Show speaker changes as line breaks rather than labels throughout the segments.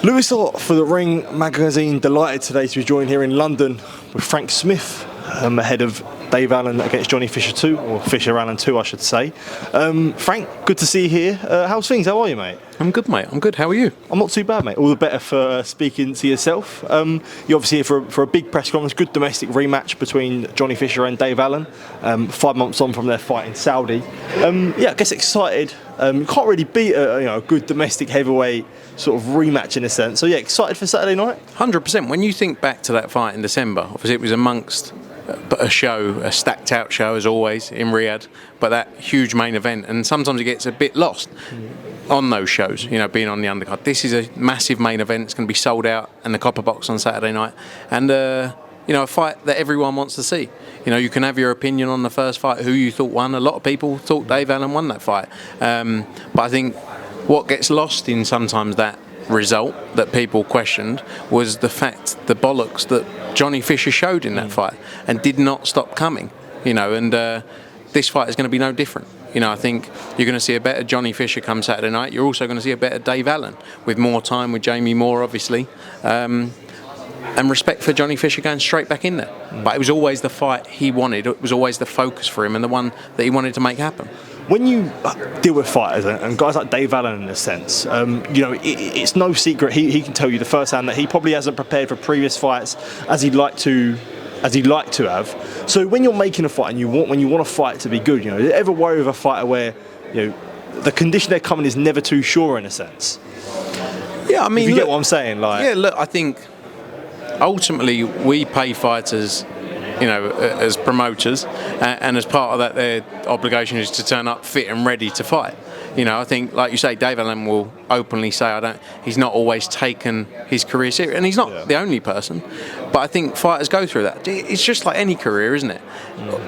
Lewis Hart for the Ring magazine. Delighted today to be joined here in London with Frank Smith, ahead of Dave Allen against Johnny Fisher 2, or Fisher Allen 2 I should say. Frank, good to see you here. How's things? How are you, mate?
I'm good, mate. I'm good. How are you?
I'm not too bad, mate. All the better for speaking to yourself. You're obviously here for a big press conference, good domestic rematch between Johnny Fisher and Dave Allen, 5 months on from their fight in Saudi. Yeah, I guess excited. Can't really beat a good domestic heavyweight sort of rematch in a sense. So yeah, excited for Saturday night?
100%. When you think back to that fight in December, obviously it was amongst a show, a stacked out show as always in Riyadh, but that huge main event, and sometimes it gets a bit lost on those shows, being on the undercard. This is a massive main event. It's going to be sold out in the Copper Box on Saturday night, and a fight that everyone wants to see. You can have your opinion on the first fight, who you thought won. A lot of people thought Dave Allen won that fight, but I think what gets lost in sometimes that result that people questioned was the fact, the bollocks that Johnny Fisher showed in that fight and did not stop coming. And this fight is going to be no different. I think you're going to see a better Johnny Fisher come Saturday night. You're also going to see a better Dave Allen with more time with Jamie Moore, obviously. And respect for Johnny Fisher going straight back in there. But it was always the fight he wanted. It was always the focus for him and the one that he wanted to make happen.
When you deal with fighters and guys like Dave Allen in a sense, it's no secret he can tell you the first hand that he probably hasn't prepared for previous fights as he'd like to have. So when you're making a fight and when you want a fight to be good, do you ever worry with a fighter where the condition they're coming is never too sure in a sense?
Yeah, I mean,
if you get what I'm saying, like.
Yeah, look, I think ultimately we pay fighters, as promoters, and as part of that, their obligation is to turn up fit and ready to fight. I think, like you say, Dave Allen will openly say he's not always taken his career serious, and he's not the only person. But I think fighters go through that. It's just like any career, isn't it?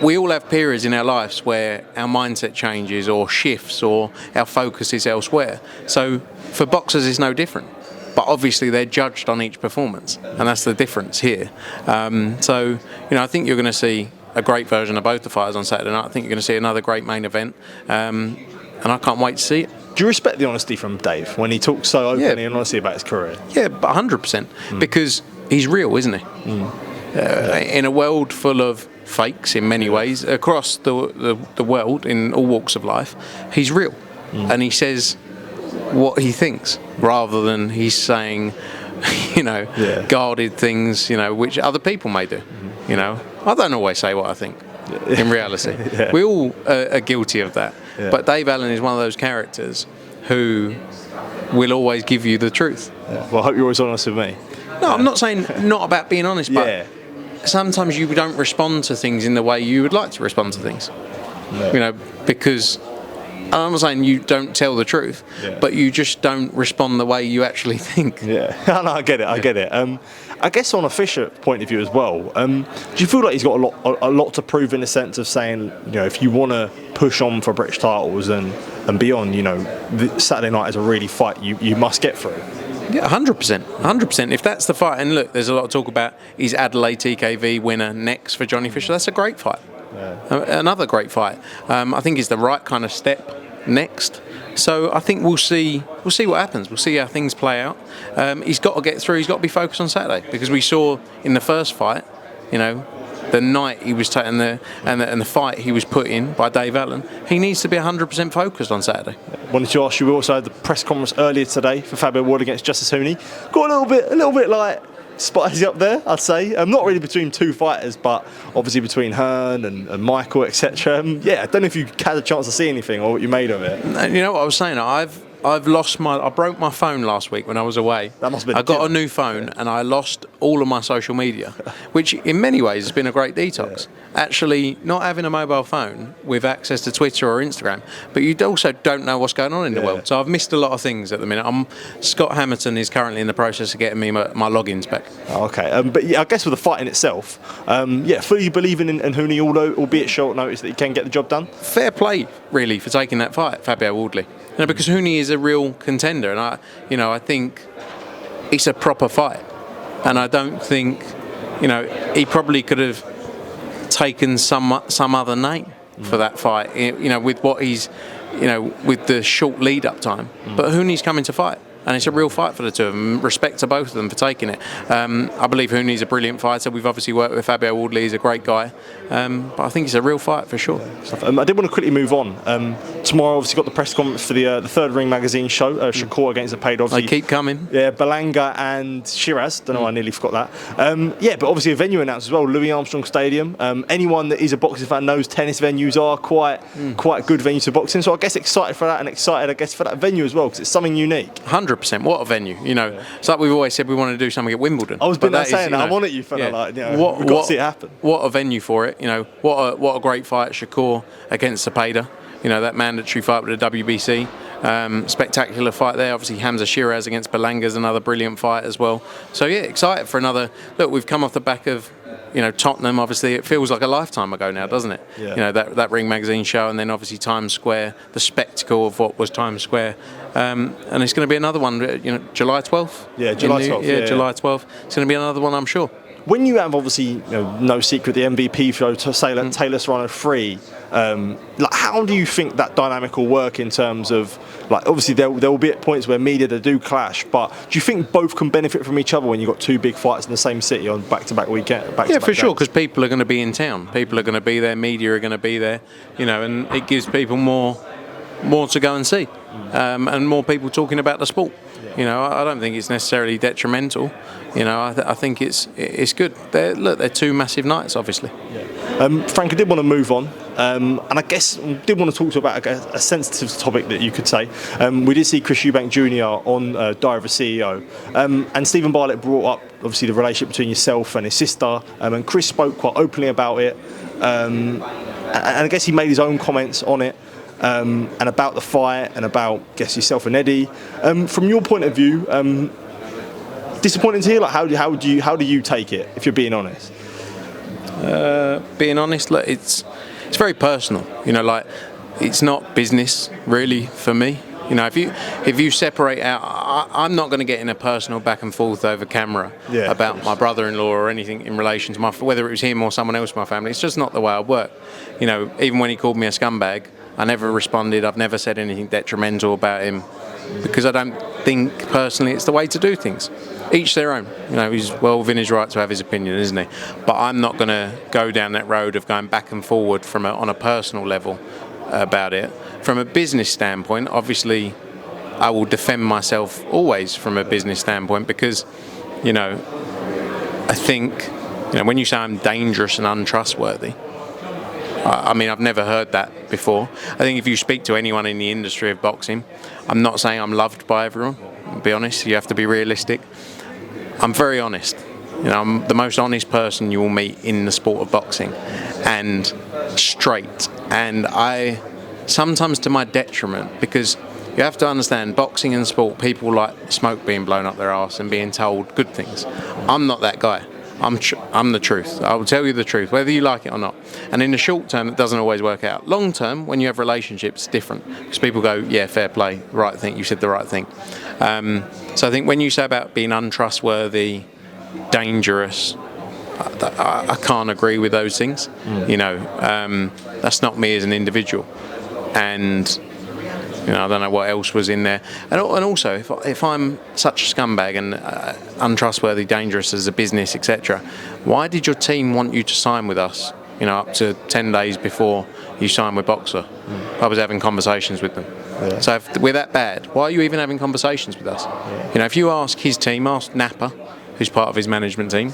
We all have periods in our lives where our mindset changes or shifts or our focus is elsewhere. So for boxers, it's no different. But obviously they're judged on each performance, and that's the difference here. So I think you're going to see a great version of both the fighters on Saturday night. I think you're going to see another great main event, and I can't wait to see it. Do you respect the honesty from Dave when he talks so openly and honestly about his career? Yeah, but 100%, because he's real, isn't he? In a world full of fakes in many ways, across the world, in all walks of life, he's real, and he says what he thinks, rather than he's saying, guarded things, which other people may do. I don't always say what I think. In reality, we all are guilty of that. Yeah. But Dave Allen is one of those characters who will always give you the truth.
Yeah. Well, I hope you're always honest with me.
No, I'm not saying not about being honest, but sometimes you don't respond to things in the way you would like to respond to things. Yeah. Because I'm not saying you don't tell the truth, but you just don't respond the way you actually think.
Yeah, no, I get it. I guess on a Fisher point of view as well, do you feel like he's got a lot to prove in the sense of saying, if you want to push on for British titles and beyond, Saturday night is a really fight you must get through?
Yeah, 100%. If that's the fight, and look, there's a lot of talk about is Adelaide TKV winner next for Johnny Fisher. That's a great fight. Yeah. Another great fight. I think it's the right kind of step next. So I think we'll see what happens. We'll see how things play out. He's got to get through. He's got to be focused on Saturday, because we saw in the first fight, the night he was taking and the fight he was put in by Dave Allen, he needs to be 100% focused on Saturday.
Wanted to ask you, we also had the press conference earlier today for Fabio Wardley against Justis Huni. Got a little bit like spicy up there, I'd say. Not really between two fighters, but obviously between Hearn and Michael, etc. I don't know if you had a chance to see anything or what you made of it.
You know what I was saying? I broke my phone last week when I was away.
That must have been.
I got a new phone and I lost all of my social media, which in many ways has been a great detox. Actually, not having a mobile phone with access to Twitter or Instagram, but you also don't know what's going on in the world. So I've missed a lot of things at the minute. Scott Hamilton is currently in the process of getting me my logins back.
Okay, but I guess with the fight in itself, fully believing in Huni, albeit short notice, that he can get the job done.
Fair play, really, for taking that fight, Fabio Wardley. Because Huni is a real contender, and I think it's a proper fight, and I don't think, he probably could have taken some other name for that fight, with what he's, with the short lead up time. But Huni's coming to fight, and it's a real fight for the two of them. Respect to both of them for taking it. I believe Huni's a brilliant fighter. We've obviously worked with Fabio Wardley. He's a great guy, but I think it's a real fight for sure.
I did want to quickly move on. Tomorrow, obviously, got the press conference for the Third Ring magazine show. Shakur against the paid.
They keep coming.
Yeah, Belanga and Shiraz. Don't know why I nearly forgot that. Yeah, but obviously a venue announced as well. Louis Armstrong Stadium. Anyone that is a boxing fan knows tennis venues are quite good venues for boxing. So I guess excited for that, and excited, I guess, for that venue as well, because it's something unique.
100%. What a venue. It's like we've always said we want to do something at Wimbledon.
I was saying that. I'm on it, you fella. We've got to see it happen.
What a venue for it. What a great fight, Shakur against Cepeda. That mandatory fight with the WBC. Spectacular fight there. Obviously, Hamza Shiraz against Belanga's another brilliant fight as well. So yeah, excited for another. Look, we've come off the back of Tottenham. Obviously, it feels like a lifetime ago now, doesn't it?
Yeah.
That Ring magazine show, and then obviously Times Square, the spectacle of what was Times Square, and it's going to be another one. July 12th.
Yeah, July 12th.
Yeah, July 12th. It's going to be another one, I'm sure.
When you have, obviously, no secret, the MVP show to say that Taylor Serrano 3, how do you think that dynamic will work in terms of, obviously there will be at points where media they do clash, but do you think both can benefit from each other when you've got two big fights in the same city on back-to-back weekend?
Yeah, for sure, because people are going to be in town. People are going to be there, media are going to be there, and it gives people more to go and see, and more people talking about the sport. I don't think it's necessarily detrimental. I think it's good. They're two massive nights, obviously.
Yeah. Frank, I did want to move on, and I guess did want to talk to you about a sensitive topic that you could say. We did see Chris Eubank Jr. on Diary of a CEO, and Stephen Bartlett brought up obviously the relationship between yourself and his sister, and Chris spoke quite openly about it, and I guess he made his own comments on it. And about the fight, and about, I guess, yourself and Eddie. From your point of view, disappointing to hear. How do you take it? If you're being honest.
Being honest, look, it's very personal. It's not business really for me. If you separate out, I'm not going to get in a personal back and forth over camera about my brother-in-law or anything in relation to whether it was him or someone else in my family. It's just not the way I work. Even when he called me a scumbag, I never responded. I've never said anything detrimental about him, because I don't think personally it's the way to do things. Each their own. He's well within his right to have his opinion, isn't he? But I'm not going to go down that road of going back and forward on a personal level about it. From a business standpoint, obviously, I will defend myself always from a business standpoint, because, I think, when you say I'm dangerous and untrustworthy, I've never heard that before. I think if you speak to anyone in the industry of boxing, I'm not saying I'm loved by everyone. I'll be honest, you have to be realistic. I'm very honest. I'm the most honest person you will meet in the sport of boxing, and straight. And I, sometimes to my detriment, because you have to understand, boxing and sport, people like smoke being blown up their arse and being told good things. I'm not that guy. I'm the truth. I will tell you the truth, whether you like it or not. And in the short term, it doesn't always work out. Long term, when you have relationships, it's different. Because people go, yeah, fair play, right thing, you said the right thing. So I think when you say about being untrustworthy, dangerous, I can't agree with those things. That's not me as an individual. And I don't know what else was in there. And also, if I'm such a scumbag and untrustworthy, dangerous as a business, etc., why did your team want you to sign with us, up to 10 days before you signed with Boxer? I was having conversations with them. Yeah. So if we're that bad, why are you even having conversations with us? Yeah. If you ask his team, ask Napa, who's part of his management team,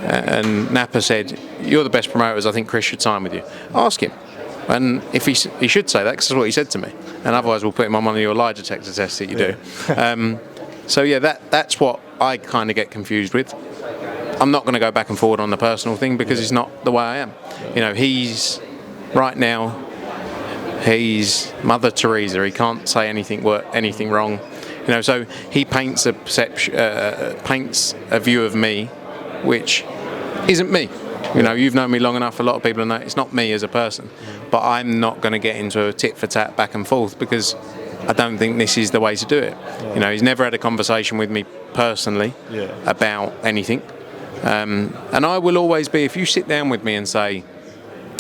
and Napa said, you're the best promoters, I think Chris should sign with you. Ask him. And if he should say that, because that's what he said to me. And otherwise we'll put him on one of your lie detector tests that you do. So yeah, that's what I kind of get confused with. I'm not going to go back and forward on the personal thing, because it's not the way I am. He's right now, he's Mother Teresa. He can't say anything wrong. So he paints a perception, paints a view of me, which isn't me. You've known me long enough. A lot of people know it's not me as a person. But I'm not going to get into a tit for tat back and forth, because I don't think this is the way to do it. Yeah. He's never had a conversation with me personally about anything. And I will always be, if you sit down with me and say,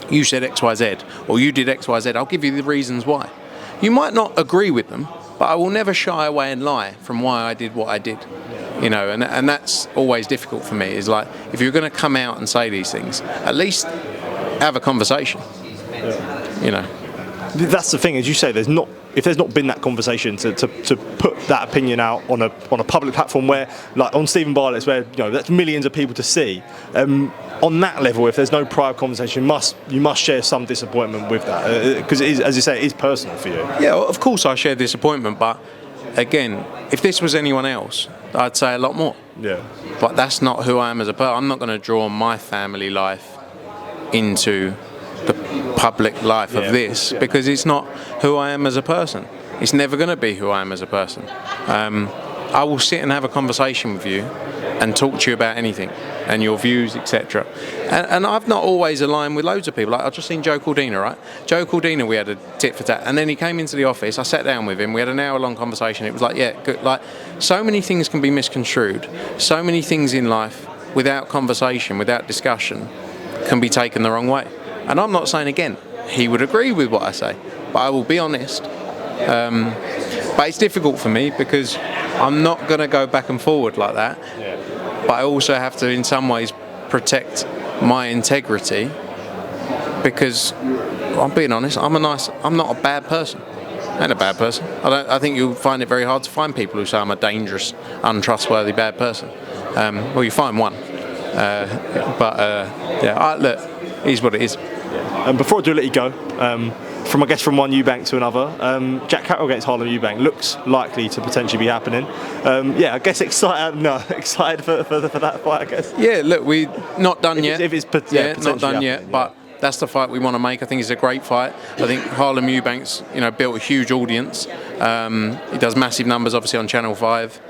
you said X, Y, Z, or you did X, Y, Z, I'll give you the reasons why. You might not agree with them, but I will never shy away and lie from why I did what I did. You know, and that's always difficult for me. Is like, if you're going to come out and say these things, at least have a conversation. You know,
that's the thing, as you say. If there's not been that conversation to put that opinion out on a public platform where, like on Stephen Bartlett's, where that's millions of people to see. On that level, if there's no prior conversation, you must share some disappointment with that, because as you say, it is personal for you.
Yeah, well, of course I share disappointment, but again, if this was anyone else, I'd say a lot more.
Yeah.
But that's not who I am as a person. I'm not going to draw my family life into the public life of this, because it's not who I am as a person. It's never going to be who I am as a person. I will sit and have a conversation with you and talk to you about anything and your views, etc. And I've not always aligned with loads of people. Like, I've just seen Joe Cordina, right? Joe Cordina, we had a tit for tat, and then he came into the office. I sat down with him. We had an hour-long conversation. It was like, yeah, good. Like, so many things can be misconstrued. So many things in life, without conversation, without discussion, can be taken the wrong way. And I'm not saying, again, he would agree with what I say, but I will be honest. But it's difficult for me because I'm not going to go back and forward like that. Yeah. But I also have to, in some ways, protect my integrity, because I'm being honest. I'm not a bad person. I ain't a bad person. I think you'll find it very hard to find people who say I'm a dangerous, untrustworthy, bad person. Well, you find one. Look, it is what it is.
And before I do let you go, from one Eubank to another, Jack Catterall against Harlem Eubank looks likely to potentially be happening. I guess excited for that fight, I guess.
Yeah, look, we're not done yet.
Not
done yet, but that's the fight we want to make. I think it's a great fight. I think Harlem Eubank's built a huge audience. He does massive numbers, obviously, on Channel 5.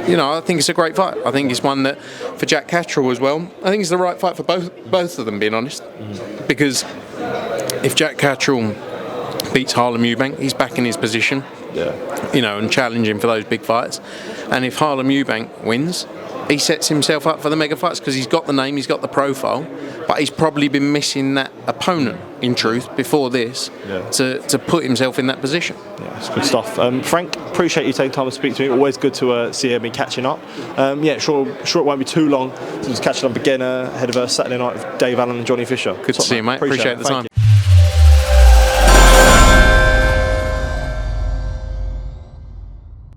I think it's a great fight. I think it's one that, for Jack Catterall as well, I think it's the right fight for both of them, being honest. Because if Jack Catterall beats Harlem Eubank, he's back in his position, and challenging for those big fights. And if Harlem Eubank wins, he sets himself up for the mega fights, because he's got the name, he's got the profile, but he's probably been missing that opponent, in truth, before this, to put himself in that position.
Yeah, it's good stuff. Frank, appreciate you taking time to speak to me. Always good to see me catching up. Sure it won't be too long to just catching up again ahead of Saturday night with Dave Allen and Johnny Fisher.
Good to see you, mate. Appreciate the time.